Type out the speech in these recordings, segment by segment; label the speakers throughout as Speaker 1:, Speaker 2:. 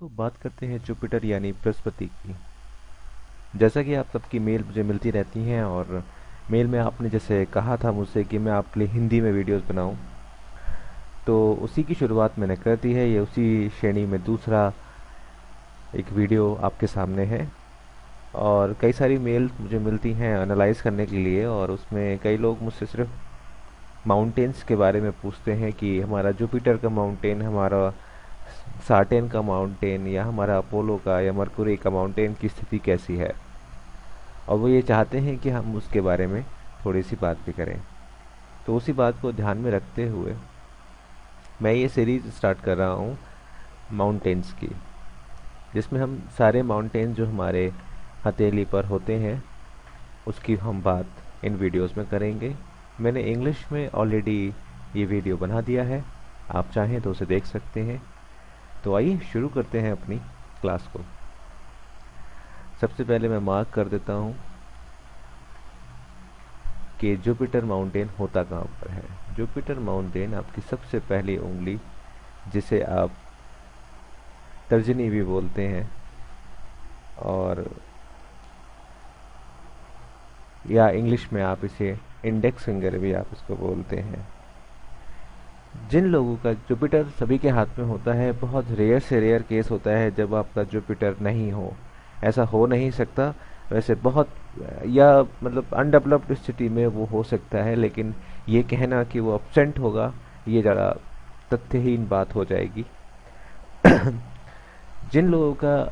Speaker 1: दोस्तों बात करते हैं जुपिटर यानी बृहस्पति की। जैसा कि आप सबकी मेल मुझे मिलती रहती हैं और मेल में आपने जैसे कहा था मुझसे कि मैं आपके लिए हिंदी में वीडियोस बनाऊं, तो उसी की शुरुआत मैंने कर दी है। ये उसी श्रेणी में दूसरा एक वीडियो आपके सामने है। और कई सारी मेल मुझे मिलती हैं एनालाइज करने के लिए, और उसमें कई लोग मुझसे सिर्फ माउंटेन्स के बारे में पूछते हैं कि हमारा जुपिटर का माउंटेन, हमारा साटर्न का माउंटेन या हमारा अपोलो का या मरकुरी का माउंटेन की स्थिति कैसी है, और वो ये चाहते हैं कि हम उसके बारे में थोड़ी सी बात भी करें। तो उसी बात को ध्यान में रखते हुए मैं ये सीरीज स्टार्ट कर रहा हूँ माउंटेन्स की, जिसमें हम सारे माउंटेन जो हमारे हथेली पर होते हैं उसकी हम बात इन वीडियोस में करेंगे। मैंने इंग्लिश में ऑलरेडी ये वीडियो बना दिया है, आप चाहें तो उसे देख सकते हैं। तो आइए शुरू करते हैं अपनी क्लास को। सबसे पहले मैं मार्क कर देता हूँ कि जुपिटर माउंटेन होता कहाँ पर है। जुपिटर माउंटेन आपकी सबसे पहली उंगली, जिसे आप तर्जनी भी बोलते हैं, और या इंग्लिश में आप इसे इंडेक्स फिंगर भी आप इसको बोलते हैं। जिन लोगों का जुपिटर सभी के हाथ में होता है, बहुत रेयर से रेयर केस होता है जब आपका जुपिटर नहीं हो। ऐसा हो नहीं सकता, वैसे बहुत या मतलब अनडेवलप्ड स्थिति में वो हो सकता है, लेकिन ये कहना कि वो एब्सेंट होगा ये ज़रा तथ्यहीन बात हो जाएगी। जिन लोगों का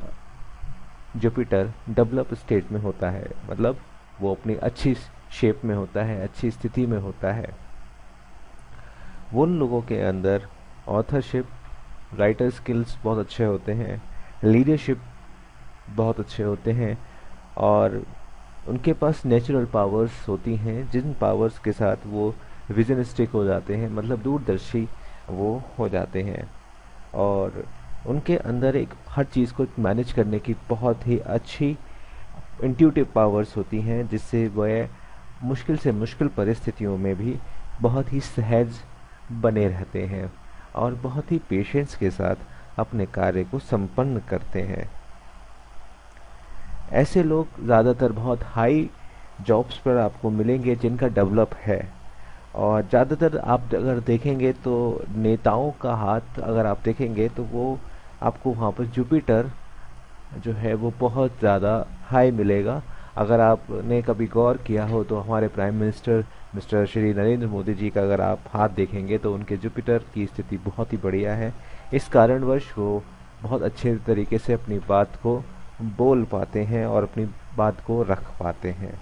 Speaker 1: जुपिटर डेवलप स्टेट में होता है, मतलब वो अपनी अच्छी शेप में होता है, अच्छी स्थिति में होता है, वो लोगों के अंदर ऑथरशिप, राइटर स्किल्स बहुत अच्छे होते हैं, लीडरशिप बहुत अच्छे होते हैं, और उनके पास नेचुरल पावर्स होती हैं, जिन पावर्स के साथ वो विजनिस्टिक हो जाते हैं, मतलब दूरदर्शी वो हो जाते हैं। और उनके अंदर एक हर चीज़ को मैनेज करने की बहुत ही अच्छी इंट्यूटिव पावर्स होती हैं, जिससे वह मुश्किल से मुश्किल परिस्थितियों में भी बहुत ही सहज बने रहते हैं और बहुत ही पेशेंस के साथ अपने कार्य को संपन्न करते हैं। ऐसे लोग ज़्यादातर बहुत हाई जॉब्स पर आपको मिलेंगे जिनका डेवलप है। और ज़्यादातर आप अगर देखेंगे तो नेताओं का हाथ अगर आप देखेंगे तो वो आपको वहाँ पर जुपिटर जो है वो बहुत ज़्यादा हाई मिलेगा। अगर आपने कभी गौर किया हो तो हमारे prime minister mister Shri Narendra Modi ji का अगर आप हाथ देखेंगे तो उनके जुपिटर की स्थिति बहुत ही बढ़िया है। इस कारणवश वो बहुत अच्छे तरीके से अपनी बात को बोल पाते हैं और अपनी बात को रख पाते हैं।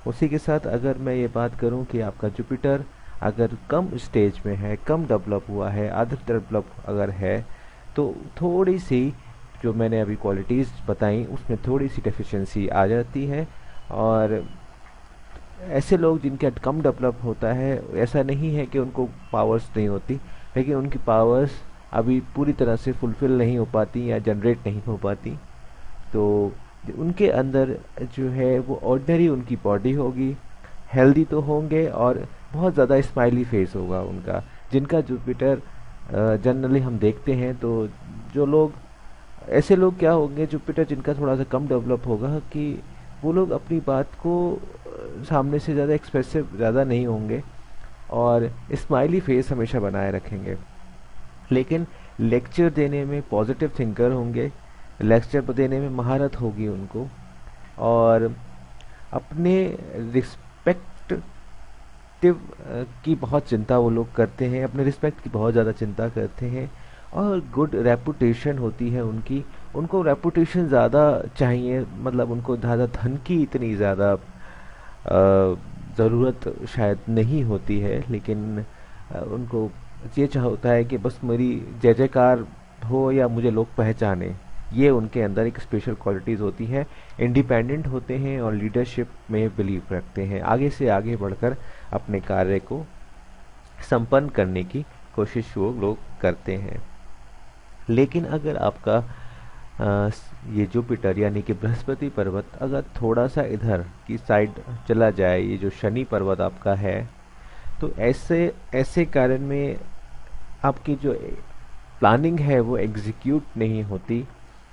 Speaker 1: उसी के साथ अगर मैं ये बात करूं कि आपका जुपिटर अगर कम स्टेज में है, कम डेवलप हुआ है, आधा डेवलप अगर है, तो थोड़ी सी जो मैंने अभी क्वालिटीज़ बताई उसमें थोड़ी सी डेफिशिएंसी आ जाती है। और ऐसे लोग जिनका कम डेवलप होता है, ऐसा नहीं है कि उनको पावर्स नहीं होती, लेकिन उनकी पावर्स अभी पूरी तरह से फुलफिल नहीं हो पाती या जनरेट नहीं हो पाती। तो उनके अंदर जो है वो ऑर्डिनरी उनकी बॉडी होगी, हेल्दी तो होंगे और बहुत ज़्यादा स्माइली फेस होगा उनका। जिनका जुपिटर जनरली हम देखते हैं, तो जो लोग ऐसे लोग क्या होंगे, जुपिटर जिनका थोड़ा सा कम डेवलप होगा, कि वो लोग अपनी बात को सामने से ज़्यादा एक्सप्रेसिव ज़्यादा नहीं होंगे और स्माइली फेस हमेशा बनाए रखेंगे, लेकिन लेक्चर देने में पॉजिटिव थिंकर होंगे, लेक्चर देने में महारत होगी उनको, और अपने रिस्पेक्टिव की बहुत चिंता वो लोग करते हैं, अपने रिस्पेक्ट की बहुत ज़्यादा चिंता करते हैं, और गुड रेपुटेशन होती है उनकी। उनको रेपुटेशन ज़्यादा चाहिए, मतलब उनको ज़्यादा धन की इतनी ज़्यादा ज़रूरत शायद नहीं होती है, लेकिन उनको ये होता है कि बस मेरी जय जयकार हो या मुझे लोग पहचाने। ये उनके अंदर एक स्पेशल क्वालिटीज़ होती हैं। इंडिपेंडेंट होते हैं और लीडरशिप में बिलीव रखते हैं, आगे से आगे बढ़कर अपने कार्य को संपन्न करने की कोशिश वो लोग करते हैं। लेकिन अगर आपका ये जुपिटर यानी कि बृहस्पति पर्वत अगर थोड़ा सा इधर की साइड चला जाए, ये जो शनि पर्वत आपका है, तो ऐसे ऐसे कारण में आपकी जो प्लानिंग है वो एग्जीक्यूट नहीं होती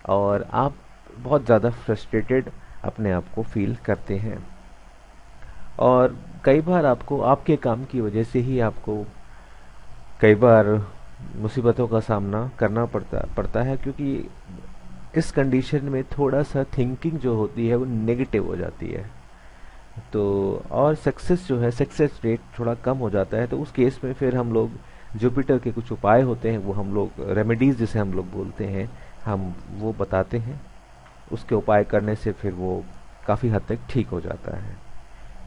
Speaker 1: और आप बहुत ज़्यादा फ्रस्ट्रेटेड अपने आप को फील करते हैं। और कई बार आपको आपके काम की वजह से ही आपको कई बार मुसीबतों का सामना करना पड़ता है, क्योंकि इस कंडीशन में थोड़ा सा थिंकिंग जो होती है वो नेगेटिव हो जाती है। तो और सक्सेस जो है, सक्सेस रेट थोड़ा कम हो जाता है। तो उस केस में फिर हम लोग जुपिटर के कुछ उपाय होते हैं, वो हम लोग रेमेडीज जिसे हम लोग बोलते हैं, हम वो बताते हैं। उसके उपाय करने से फिर वो काफ़ी हद तक ठीक हो जाता है।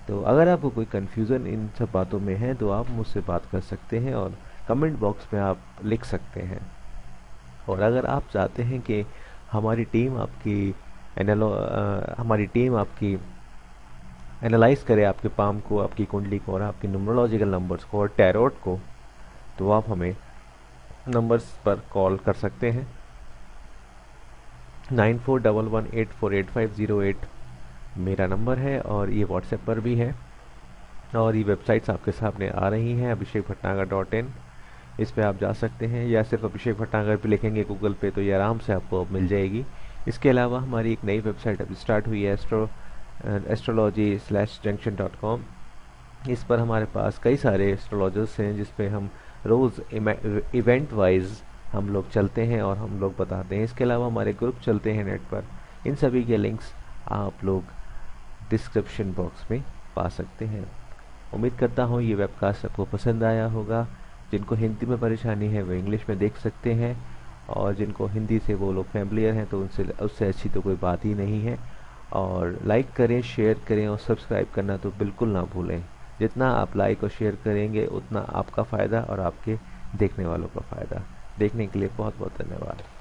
Speaker 1: तो अगर आपको कोई कन्फ्यूज़न इन सब बातों में है तो आप मुझसे बात कर सकते हैं और कमेंट बॉक्स में आप लिख सकते हैं। और अगर आप चाहते हैं कि हमारी टीम आपकी हमारी टीम आपकी एनालाइज करे आपके पाम को, आपकी कुंडली को और आपकी न्यूमरोलॉजिकल नंबर्स को और टैरोट को, तो आप हमें नंबर्स पर कॉल कर सकते हैं। 9411848508 मेरा नंबर है और ये व्हाट्सएप पर भी है। और ये वेबसाइट्स आपके सामने आ रही हैं, abhishekbhatnagar.in, इस पे आप जा सकते हैं, या सिर्फ अभिषेक भटनागर पे लिखेंगे गूगल पे तो ये आराम से आपको मिल जाएगी। इसके अलावा हमारी एक नई वेबसाइट अभी स्टार्ट हुई है, astrology/junction.com। इस पर हमारे पास कई सारे एस्ट्रोलॉजर्स हैं जिस पे हम रोज़ इवेंट वाइज हम लोग चलते हैं और हम लोग बताते हैं। इसके अलावा हमारे ग्रुप चलते हैं नेट पर, इन सभी के लिंक्स आप लोग डिस्क्रिप्शन बॉक्स में पा सकते हैं। उम्मीद करता हूँ ये वेबकास्ट आपको पसंद आया होगा। जिनको हिंदी में परेशानी है वो इंग्लिश में देख सकते हैं, और जिनको हिंदी से वो लोग फैमिलियर हैं तो उनसे उससे अच्छी तो कोई बात ही नहीं है। और लाइक करें, शेयर करें और सब्सक्राइब करना तो बिल्कुल ना भूलें। जितना आप लाइक और शेयर करेंगे उतना आपका फ़ायदा और आपके देखने वालों का फ़ायदा। देखने के लिए बहुत बहुत धन्यवाद।